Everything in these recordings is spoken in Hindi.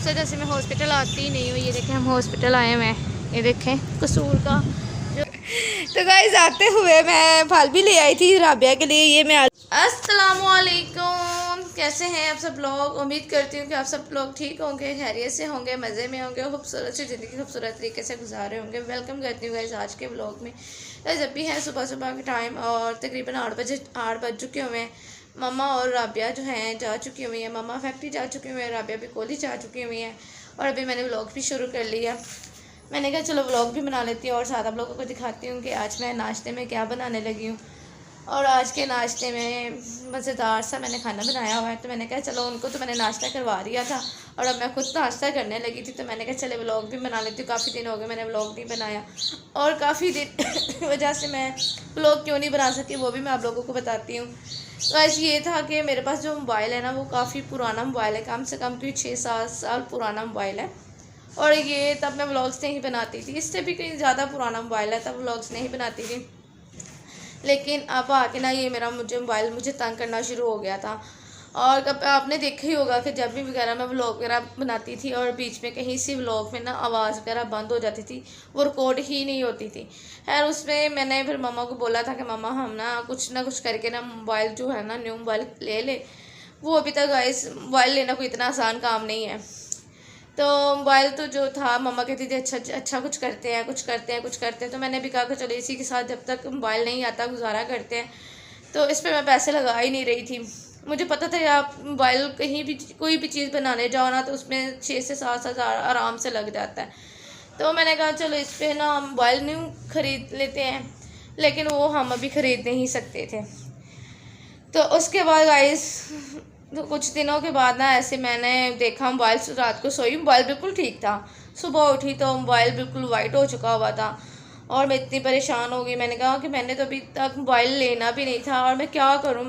इस वजह से मैं हॉस्पिटल आती ही नहीं हूँ। ये देखें हम हॉस्पिटल आए हुए हैं, ये देखें कसूर का। तो गाइस आते हुए मैं फल भी ले आई थी राबिया के लिए। ये मैं अस्सलामुअलैकुम, कैसे हैं आप सब लोग। उम्मीद करती हूँ कि आप सब लोग ठीक होंगे, खैरियत से होंगे, मज़े में होंगे, खूबसूरत सी ज़िंदगी खूबसूरत तरीके से गुजार रहे होंगे। वेलकम करती हूँ गाइस आज के व्लॉग में। जब भी है सुबह सुबह के टाइम और तकरीबन 8 बज चुके हुए हैं। मम्मा और राबिया जो हैं जा चुकी हुई हैं, मम्मा फैक्ट्री जा चुकी हुई हैं, राबिया भी कॉलेज जा चुकी हुई हैं। और अभी मैंने व्लॉग भी शुरू कर लिया। मैंने कहा चलो व्लॉग भी बना लेती हूँ और साथ आप लोगों को दिखाती हूँ कि आज मैं नाश्ते में क्या बनाने लगी हूँ। और आज के नाश्ते में मज़ेदार सा मैंने खाना बनाया हुआ है। तो मैंने कहा चलो, उनको तो मैंने नाश्ता करवा दिया था और अब मैं खुद नाश्ता करने लगी थी। तो मैंने कहा चले व्लॉग भी बना लेती हूँ, काफ़ी दिन हो गए मैंने व्लॉग नहीं बनाया और काफ़ी दिन वजह से मैं व्लॉग क्यों नहीं बना सकी वो भी मैं आप लोगों को बताती हूँ। तो आज ये था कि मेरे पास जो मोबाइल है ना वो काफ़ी पुराना मोबाइल है, कम से कम कोई 6-7 साल पुराना मोबाइल है। और ये तब मैं व्लॉग्स नहीं बनाती थी, इससे भी कहीं ज़्यादा पुराना मोबाइल है, तब व्लॉग्स नहीं बनाती थी। लेकिन अब आके ना ये मेरा मोबाइल मुझे तंग करना शुरू हो गया था। और कब आपने देखा ही होगा कि जब भी वगैरह मैं व्लॉग वगैरह बनाती थी और बीच में कहीं से व्लॉग में ना आवाज़ वगैरह बंद हो जाती थी, वो रिकॉर्ड ही नहीं होती थी। खैर उसमें मैंने फिर मम्मा को बोला था कि मम्मा हम ना कुछ करके ना मोबाइल जो है ना न्यू मोबाइल ले ले। वो अभी तक गाइस मोबाइल लेना कोई इतना आसान काम नहीं है। तो मोबाइल तो जो था मम्मा कहती थी अच्छा कुछ करते हैं। तो मैंने भी कहा कि चलो इसी के साथ जब तक मोबाइल नहीं आता गुजारा करते हैं। तो इस पर मैं पैसे लगा ही नहीं रही थी। मुझे पता था आप मोबाइल कहीं भी कोई भी चीज़ बनाने जाओ ना तो उसमें 6 से 7 हज़ार आराम से लग जाता है। तो मैंने कहा चलो इस पर ना मोबाइल न्यू ख़रीद लेते हैं, लेकिन वो हम अभी ख़रीद नहीं सकते थे। तो उसके बाद गाइस तो कुछ दिनों के बाद ना ऐसे मैंने देखा मोबाइल, रात को सोई मोबाइल बिल्कुल ठीक था, सुबह उठी तो मोबाइल बिल्कुल वाइट हो चुका हुआ था और मैं इतनी परेशान हो गई। मैंने कहा कि मैंने तो अभी तक मोबाइल लेना भी नहीं था और मैं क्या करूँ,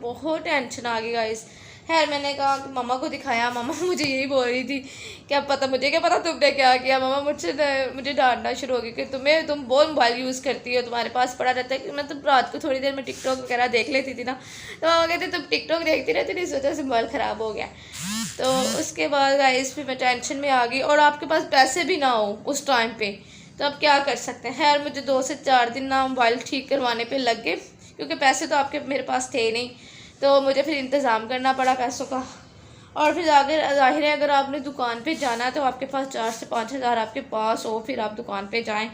बहुत टेंशन आ गई गाइस। खैर मैंने कहा कि मम्मा को दिखाया, मम्मा मुझे यही बोल रही थी क्या पता तुमने क्या किया। मम्मा मुझे डांटना शुरू हो गई कि तुम बहुत मोबाइल यूज़ करती हो, तुम्हारे पास पड़ा रहता है। कि मैं तो रात को थोड़ी देर में टिकटॉक वगैरह देख लेती थी ना, तो मम्मा कहती तुम टिकटॉक देखती रहती थी, इस वजह से मोबाइल ख़राब हो गया। तो उसके बाद गाइस फिर मैं टेंशन में आ गई और आपके पास पैसे भी ना हो उस टाइम पे तो आप क्या कर सकते हैं। खैर मुझे 2 से 4 दिन ना मोबाइल ठीक करवाने पे लग गए, क्योंकि पैसे तो आपके मेरे पास थे नहीं, तो मुझे फिर इंतज़ाम करना पड़ा पैसों का। और फिर आगे ज़ाहिर है अगर आपने दुकान पे जाना है तो आपके पास 4 से 5 हज़ार आपके पास हो, फिर आप दुकान पे जाएं।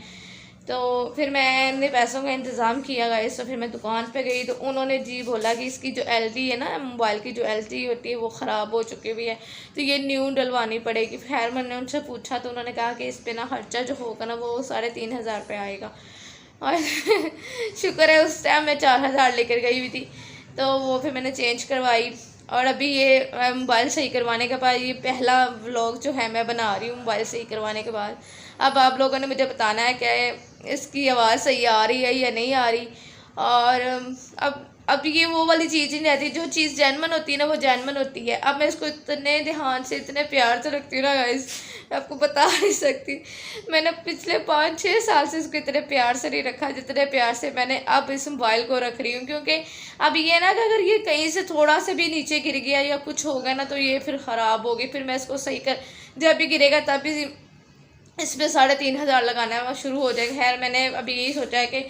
तो फिर मैंने पैसों का इंतज़ाम किया गाइस। तो फिर मैं दुकान पे गई तो उन्होंने जी बोला कि इसकी जो एलडी है ना, मोबाइल की जो एलडी होती है वो ख़राब हो चुकी हुई है, तो ये न्यू डलवानी पड़ेगी। खैर मैंने उनसे पूछा तो उन्होंने कहा कि इस पर ना खर्चा जो होगा ना वो 3,500 रुपये आएगा। और शुक्र है उस टाइम मैं 4,000 लेकर गई हुई थी, तो वो फिर मैंने चेंज करवाई। और अभी ये मोबाइल सही करवाने के बाद ये पहला व्लॉग जो है मैं बना रही हूँ मोबाइल सही करवाने के बाद। अब आप लोगों ने मुझे बताना है कि इसकी आवाज़ सही आ रही है या नहीं आ रही। और अब ये वो वाली चीज़ ही नहीं रहती, जो चीज़ जेन्युइन होती है ना वो जेन्युइन होती है। अब मैं इसको इतने ध्यान से इतने प्यार से रखती हूँ ना गाइस, आपको बता नहीं सकती। मैंने पिछले 5-6 साल से इसको इतने प्यार से नहीं रखा जितने प्यार से मैंने अब इस मोबाइल को रख रही हूँ। क्योंकि अब ये ना कि अगर ये कहीं से थोड़ा सा भी नीचे गिर गया या कुछ हो गया ना तो ये फिर ख़राब होगी। फिर मैं इसको सही कर, जब भी गिरेगा तब भी इस पर 3,500 लगाना शुरू हो जाएगा। खैर मैंने अभी यही सोचा है कि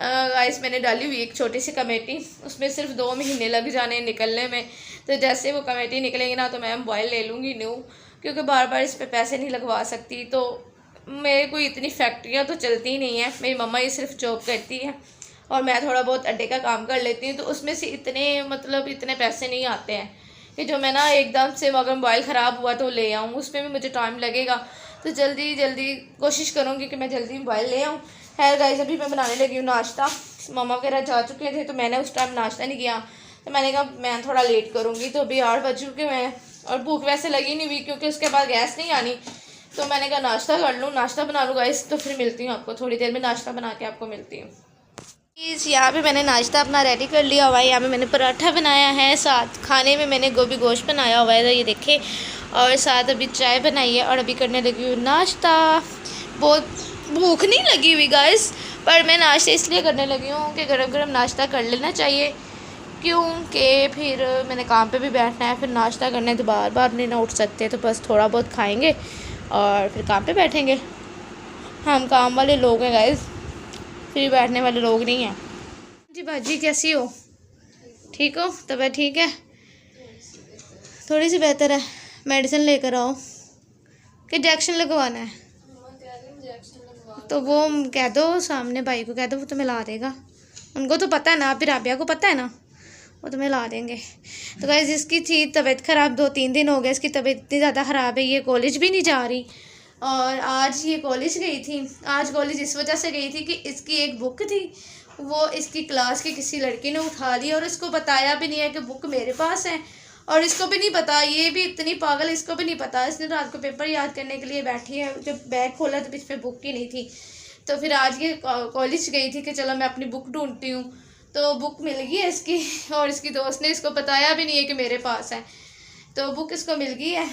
गाइस मैंने डाली हुई एक छोटी सी कमेटी, उसमें सिर्फ 2 महीने लग जाने निकलने में। तो जैसे वो कमेटी निकलेगी ना तो मैं मोबाइल ले लूँगी न्यू, क्योंकि बार बार इस पर पैसे नहीं लगवा सकती। तो मेरे कोई इतनी फैक्ट्रियाँ तो चलती नहीं हैं, मेरी मम्मा ये सिर्फ जॉब करती है और मैं थोड़ा बहुत अड्डे का काम कर लेती हूँ। तो उसमें से इतने पैसे नहीं आते हैं कि जो मैं ना एकदम से अगर मोबाइल ख़राब हुआ तो ले आऊँ, उसमें भी मुझे टाइम लगेगा। तो जल्दी कोशिश करूँगी कि मैं जल्दी मोबाइल ले आऊँ। खैर गाइस अभी मैं बनाने लगी हूँ नाश्ता। मम्मा वगैरह जा चुके थे तो मैंने उस टाइम नाश्ता नहीं किया, तो मैंने कहा मैं थोड़ा लेट करूँगी। तो अभी 8 बज चुके हैं और भूख वैसे लगी नहीं हुई क्योंकि उसके बाद गैस नहीं आनी। तो मैंने कहा नाश्ता कर लूँ, नाश्ता बना लूँ गाइस। तो फिर मिलती हूँ आपको थोड़ी देर में, नाश्ता बना के आपको मिलती हूँ। यहाँ पे मैंने नाश्ता अपना रेडी कर लिया हुआ है। यहाँ पे मैंने पराठा बनाया है, साथ खाने में मैंने गोभी गोश्त बनाया हुआ है, ये देखे। और साथ अभी चाय बनाई है और अभी करने लगी हूँ नाश्ता। बहुत भूख नहीं लगी हुई गाइस, पर मैं नाश्ता इसलिए करने लगी हूँ कि गरम गरम नाश्ता कर लेना चाहिए। क्योंकि फिर मैंने काम पे भी बैठना है, फिर नाश्ता करने तो बार बार नहीं ना उठ सकते, तो बस थोड़ा बहुत खाएंगे और फिर काम पे बैठेंगे। हम काम वाले लोग हैं गाइस, फिर बैठने वाले लोग नहीं हैं। जी बाजी कैसी हो? ठीक हो? तबीयत ठीक है? थोड़ी सी बेहतर है? मेडिसिन लेकर आओ कि इंजेक्शन लगवाना है? तो वो कह दो, सामने भाई को कह दो, वो तुम्हें ला देगा। उनको तो पता है ना, आप राबिया को पता है ना, वो तुम्हें ला देंगे। तो गाइस इसकी थी तबीयत ख़राब, 2-3 दिन हो गए इसकी तबीयत इतनी ज़्यादा ख़राब है, ये कॉलेज भी नहीं जा रही। और आज ये कॉलेज गई थी। आज कॉलेज इस वजह से गई थी कि इसकी एक बुक थी, वो इसकी क्लास की किसी लड़की ने उठा ली और इसको बताया भी नहीं है कि बुक मेरे पास है। और इसको भी नहीं पता, ये भी इतनी पागल, इसको भी नहीं पता। इसने रात को पेपर याद करने के लिए बैठी है, जब बैग खोला तो इस पर बुक ही नहीं थी। तो फिर आज ये कॉलेज गई थी कि चलो मैं अपनी बुक ढूंढती हूँ, तो बुक मिल गई है इसकी। और इसकी दोस्त ने इसको बताया भी नहीं है कि मेरे पास है, तो बुक इसको मिल गई है।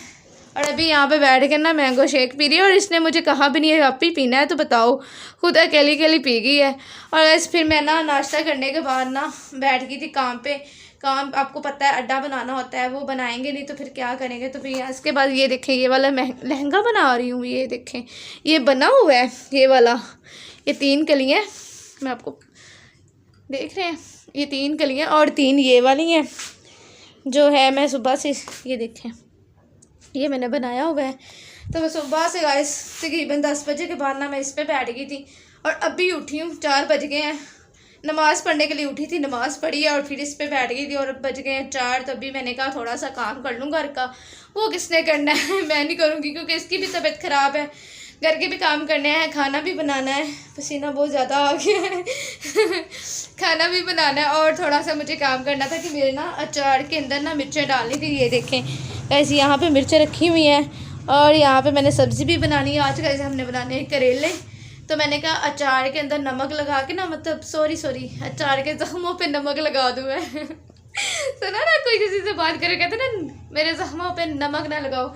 और अभी यहाँ पे बैठ कर ना मैंगो शेक पी रही है, और इसने मुझे कहा भी नहीं है आप ही पीना है, तो बताओ, खुद अकेली अकेली पी गई है। और ऐसे फिर मैं ना नाश्ता करने के बाद ना बैठ गई थी काम पे। काम आपको पता है अड्डा बनाना होता है, वो बनाएंगे नहीं तो फिर क्या करेंगे। तो फिर इसके बाद ये देखें, ये वाला लहंगा बना रही हूँ। ये देखें, ये बना हुआ है ये वाला, ये 3 कलियाँ मैं आपको देख रहे हैं, ये 3 कलियाँ और 3 ये वाली हैं जो है मैं सुबह से, ये देखें ये मैंने बनाया हुआ है। तो मैं सुबह से गाइस तकरीबन 10 बजे के बाद ना मैं इस पे बैठ गई थी, और अभी उठी हूँ, 4 बज गए हैं। नमाज़ पढ़ने के लिए उठी थी, नमाज़ पढ़ी है और फिर इस पे बैठ गई थी, और अब बज गए हैं 4। तो अभी मैंने कहा थोड़ा सा काम कर लूँ घर का। वो किसने करना है, मैं नहीं करूँगी, क्योंकि इसकी भी तबीयत ख़राब है। घर के भी काम करने हैं, खाना भी बनाना है, पसीना बहुत ज़्यादा आ गया है खाना भी बनाना है, और थोड़ा सा मुझे काम करना था कि मेरे ना अचार के अंदर ना मिर्चें डालनी थी। ये देखें ऐसे यहाँ पे मिर्चें रखी हुई हैं, और यहाँ पे मैंने सब्ज़ी भी बनानी है। आज कैसे हमने बनाने हैं करेले। तो मैंने कहा अचार के अंदर नमक लगा के ना, मतलब सॉरी अचार के ज़ख्मों पे नमक लगा दूँ मैं सुना ना, कोई किसी से बात करे कहते ना मेरे ज़ख्मों पे नमक ना लगाओ।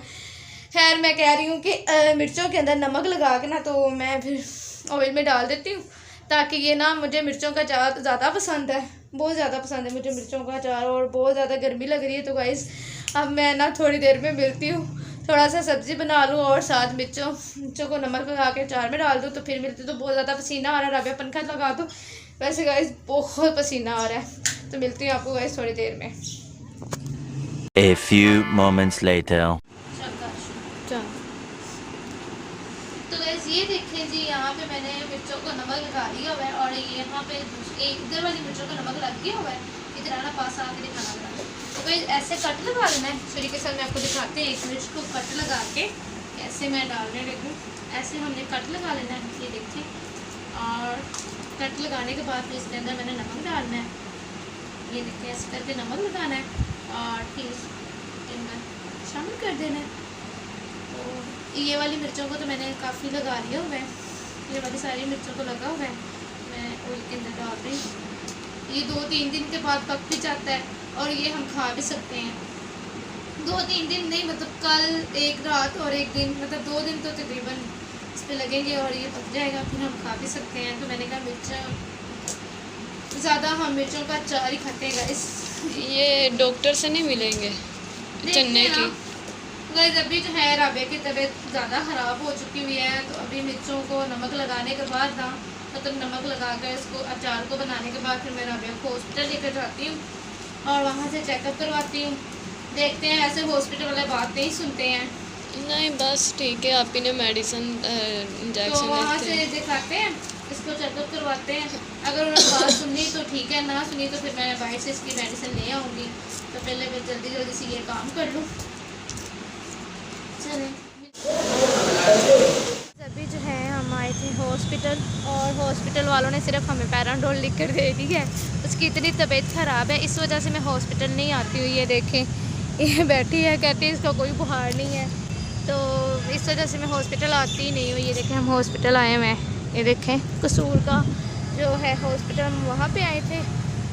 खैर मैं कह रही हूँ कि मिर्चों के अंदर नमक लगा के ना, तो मैं फिर ऑयल में डाल देती हूँ, ताकि ये ना, मुझे मिर्चों का अचार ज़्यादा पसंद है, बहुत ज़्यादा पसंद है मुझे मिर्चों का अचार। और बहुत ज़्यादा गर्मी लग रही है, तो गाइस अब मैं ना थोड़ी देर में मिलती हूँ, थोड़ा सा सब्ज़ी बना लूँ और साथ मिर्चों को नमक लगा के अचार में डाल दूँ, तो फिर मिलती। तो बहुत ज़्यादा पसीना आ रहा है, राबिया पंखा लगा दो। वैसे गाइस बहुत पसीना आ रहा है, तो मिलती हूँ आपको गाइस थोड़ी देर में। A few moments later. तो गैस ये देखें जी, यहाँ पे मैंने मिर्चों को नमक लगा दिया हुआ है, और यहाँ पे इधर वाली मिर्चों को नमक लग गया हुआ है। इधर आना पास आके दिखाना पड़ा। तो भाई ऐसे कट लगा लेना है, छुरी के साथ मैं आपको दिखाते हैं। एक मिर्च को कट लगा के ऐसे मैं डालने लगूँ, ऐसे हमने कट लगा लेना है, ये देखें। और कट लगाने के बाद फिर इसके अंदर मैंने नमक डालना है, ये देखें ऐसे करके नमक लगाना है, और फिर इसके अंदर शामिल कर देना है। तो ये वाली मिर्चों को तो मैंने काफ़ी लगा लिया हुआ है, ये वाली सारी मिर्चों को लगा हुआ है, मैं ऑयल के अंदर डाल रही हूँ। ये 2-3 दिन के बाद पक भी जाता है, और ये हम खा भी सकते हैं। 2-3 दिन नहीं, मतलब कल एक रात और एक दिन, मतलब 2 दिन तो तकरीबन इस पर लगेंगे, और ये पक जाएगा, फिर हम खा भी सकते हैं। तो मैंने कहा मिर्च ज़्यादा हम मिर्चों का अचार ही खाते हैं गाइस। ये डॉक्टर से नहीं मिलेंगे चन्ने की। गाइस अभी जो है राबिया की तबीयत ज़्यादा ख़राब हो चुकी हुई है, तो अभी मिर्चों को नमक लगाने के बाद ना, मतलब नमक लगा कर इसको अचार को बनाने के बाद फिर मैं राबिया को हॉस्पिटल लेकर जाती हूँ, और वहाँ से चेकअप करवाती हूँ। देखते हैं, ऐसे हॉस्पिटल वाले बात नहीं सुनते हैं। नहीं बस ठीक है, आप ही ने मेडिसिन इंजेक्शन तो वहाँ से दिखाते हैं, इसको चेकअप करवाते हैं। अगर उन्होंने बात सुनी तो ठीक है, ना सुनी तो फिर मैं बाहर से इसकी मेडिसिन ले आऊँगी। तो पहले मैं जल्दी से ये काम कर लूँ। अभी जो है हम आए थे हॉस्पिटल, और हॉस्पिटल वालों ने सिर्फ हमें पैराडोल लिख कर दे दी है। उसकी इतनी तबीयत ख़राब है, इस वजह से मैं हॉस्पिटल नहीं आती हूँ। ये देखें, ये बैठी है, कहती है इसका कोई बुखार नहीं है, तो इस वजह से मैं हॉस्पिटल आती ही नहीं हूँ। ये देखें हम हॉस्पिटल आए हुए हैं, ये देखें कसूर का जो है हॉस्पिटल, हम वहाँ पे आए थे।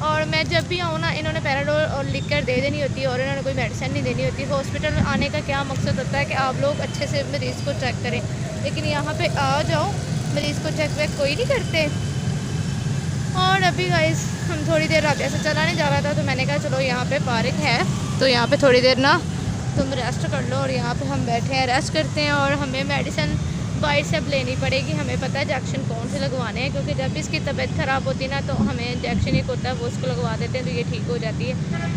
और मैं जब भी आऊँ ना, इन्होंने पैराडोल और लिख कर दे देनी होती है, और इन्होंने कोई मेडिसिन नहीं देनी होती। हॉस्पिटल में आने का क्या मकसद होता है कि आप लोग अच्छे से मरीज़ को चेक करें, लेकिन यहाँ पे आ जाओ, मरीज़ को चेक वेक कोई नहीं करते। और अभी गाइस हम थोड़ी देर राबिया से चला नहीं जा रहा था, तो मैंने कहा चलो यहाँ पे पार्क है तो यहाँ पे थोड़ी देर ना तुम रेस्ट कर लो। और यहाँ पे हम बैठे हैं, रेस्ट करते हैं। और हमें मेडिसिन बाहर से अब लेनी पड़ेगी। हमें पता है इंजेक्शन कौन से लगवाने हैं, क्योंकि जब भी इसकी तबीयत ख़राब होती है ना तो हमें इंजेक्शन एक होता है वो उसको लगवा देते हैं तो ये ठीक हो जाती है।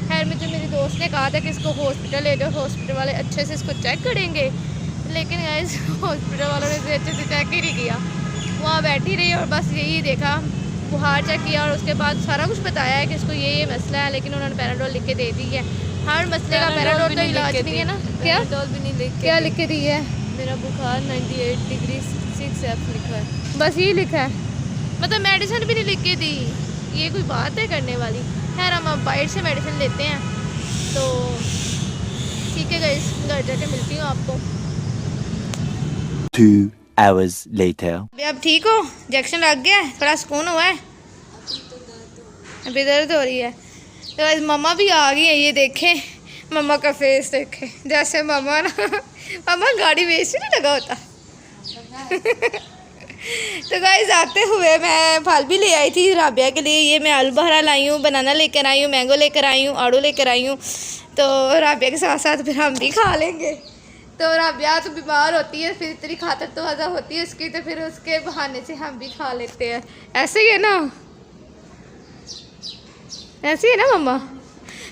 खैर मुझे मेरी दोस्त ने कहा था कि इसको हॉस्पिटल ले जाओ, हॉस्पिटल वाले अच्छे से इसको चेक करेंगे, लेकिन गाइस हॉस्पिटल वालों ने इसे अच्छे से चेक ही नहीं किया। वहाँ बैठी रही और बस यही देखा, बुखार चेक किया और उसके बाद सारा कुछ बताया है कि इसको ये मसला है, लेकिन उन्होंने पैराडोल लिख के दे दी है। हर मसले का पैराडोल तो इलाज नहीं है ना। क्या पैराडोल भी नहीं क्या लिख के दी है? मेरा बुखार 98 डिग्री 6F लिखा है। बस ये लिखा है, मतलब मेडिसिन भी नहीं लिख के दी। ये कोई बात है करने वाली। खैर हम अब बाहर से मेडिसिन लेते हैं तो ठीक है गाइस, घर जाके मिलती हूँ आपको। 2 hours later. अब ठीक हो? इंजेक्शन लग गया है? थोड़ा सुकून हुआ है? अभी दर्द हो रही है? तो गाइस मम्मा भी आ गई है, ये देखें मम्मा का फेस देखें, जैसे मम्मा ना मम्मा गाड़ी वेस्ट नहीं लगा होता। तो गाइस आते हुए मैं फल भी ले आई थी राबिया के लिए। ये मैं आलू बहरा लाई हूँ, बनाना लेकर आई हूँ, मैंगो लेकर आई हूँ, आड़ू लेकर आई हूँ। तो राबिया के साथ साथ फिर हम भी खा लेंगे। तो राबिया तो बीमार होती है, फिर इतनी खातर तो वजह होती है उसकी, तो फिर उसके बहाने से हम भी खा लेते हैं। ऐसे ही है ना, ऐसे ही है ना मम्मा।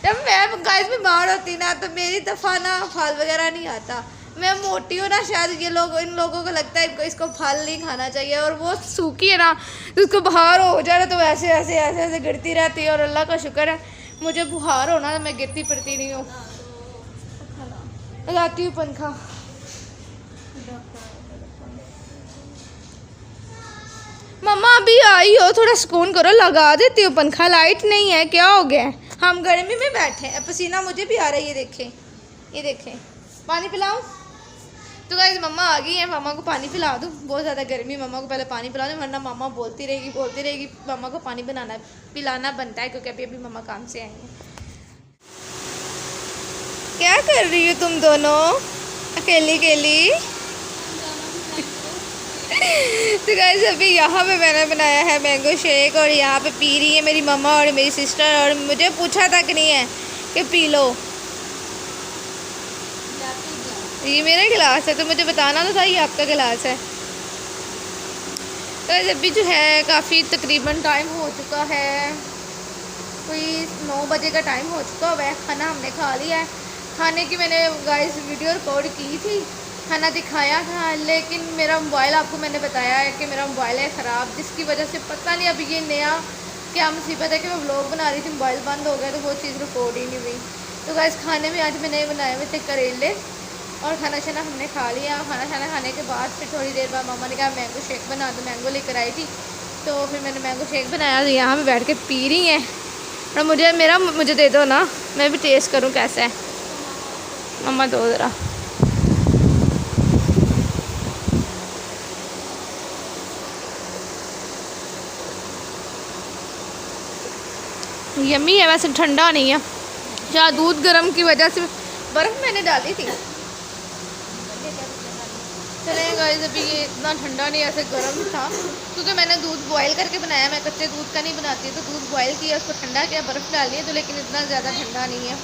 जब मैं गाइस बीमार होती ना तो मेरी दफ़ा ना फल वगैरह नहीं आता। मैं मोटी हूँ ना, शायद ये लोग इन लोगों को लगता है इसको फल नहीं खाना चाहिए, और वो सूखी है ना तो उसको बुखार हो जाए तो ऐसे ऐसे ऐसे ऐसे गिरती रहती है। और अल्लाह का शुक्र है मुझे बुखार होना तो मैं गिरती पड़ती नहीं हूँ। लगाती हूँ पंखा। मम्मा अभी आई हो, थोड़ा सुकून करो, लगा देती हूँ पंखा। लाइट नहीं है, क्या हो गया? हम गर्मी में बैठे हैं, पसीना मुझे भी आ रहा है। ये देखें, ये देखें। पानी पिलाऊं? तो गाइस मम्मा आ गई है, मम्मा को पानी पिला दूँ। बहुत ज़्यादा गर्मी, मम्मा को पहले पानी पिला दूँ वरना मम्मा बोलती रहेगी। मम्मा को पानी पिलाना बनता है, क्योंकि अभी अभी मम्मा काम से आई हैं। क्या कर रही हो तुम दोनों अकेली? तो गाइस अभी यहाँ पे मैंने बनाया है मैंगो शेक, और यहाँ पे पी रही है मेरी मम्मा और मेरी सिस्टर। और मुझे पूछा तक नहीं है कि पी लो। ये मेरा गिलास है तो मुझे बताना तो था ये आपका गिलास है। तो अभी जो है काफ़ी तकरीबन टाइम हो चुका है, कोई 9 बजे का टाइम हो चुका हुआ है। खाना हमने खा लिया है। खाने की मैंने गाइस वीडियो रिकॉर्ड की थी, खाना दिखाया था, लेकिन मेरा मोबाइल, आपको मैंने बताया है कि मेरा मोबाइल है ख़राब, जिसकी वजह से पता नहीं अभी ये नया क्या मुसीबत है कि मैं व्लॉग बना रही थी, मोबाइल बंद हो गया तो वो चीज़ रिकॉर्ड ही नहीं हुई। तो गाइस खाने में आज मैंने बनाए हुए थे करेले, और खाना शाना हमने खा लिया। खाना शाना खाने के बाद फिर थोड़ी देर बाद मम्मा ने कहा मैंगो शेक बना दो, मैंगो लेकर आई थी तो फिर मैंने मैंगो शेक बनाया। तो यहाँ पे बैठ के पी रही हैं, और मुझे दे दो ना, मैं भी टेस्ट करूँ कैसा है। मम्मा दो ज़रा। यम्मी है, वैसे ठंडा नहीं है, शायद दूध गर्म की वजह से बर्फ़ मैंने डाली थी। चले गाइस अभी ये इतना ठंडा नहीं, ऐसे गर्म था, क्योंकि मैंने दूध बॉयल करके बनाया। मैं कच्चे दूध का नहीं बनाती, तो दूध बॉयल किया, उसको ठंडा किया, बर्फ़ डाली है, तो लेकिन इतना ज़्यादा ठंडा नहीं है।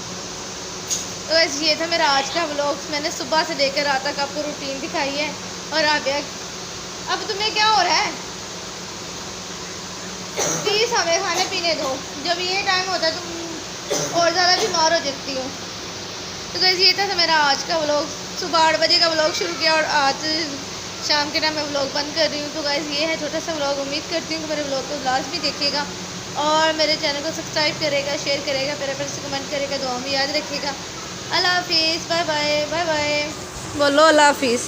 तो गाइस ये था मेरा आज का व्लॉग। मैंने सुबह से लेकर रात तक आपको रूटीन दिखाई है। और अब तुम्हें क्या हो रहा है? प्लीज़ हमें खाने पीने दो, जब ये टाइम होता है तुम और ज़्यादा बीमार हो जाती हो। तो गाइस ये था मेरा आज का व्लॉग। सुबह 8 बजे का व्लॉग शुरू किया और आज शाम के टाइम मैं व्लॉग बंद कर रही हूँ। तो गाइस ये है छोटा सा व्लॉग। उम्मीद करती हूँ कि मेरे व्लॉग को लास्ट भी देखिएगा और मेरे चैनल को सब्सक्राइब करेगा, शेयर करेगा, मेरे पर से कमेंट करेगा, दुआ में याद रखिएगा। अल्लाह हाफिज़, बाय बाय, बाय बाय। बोलो अल्लाह हाफिज़।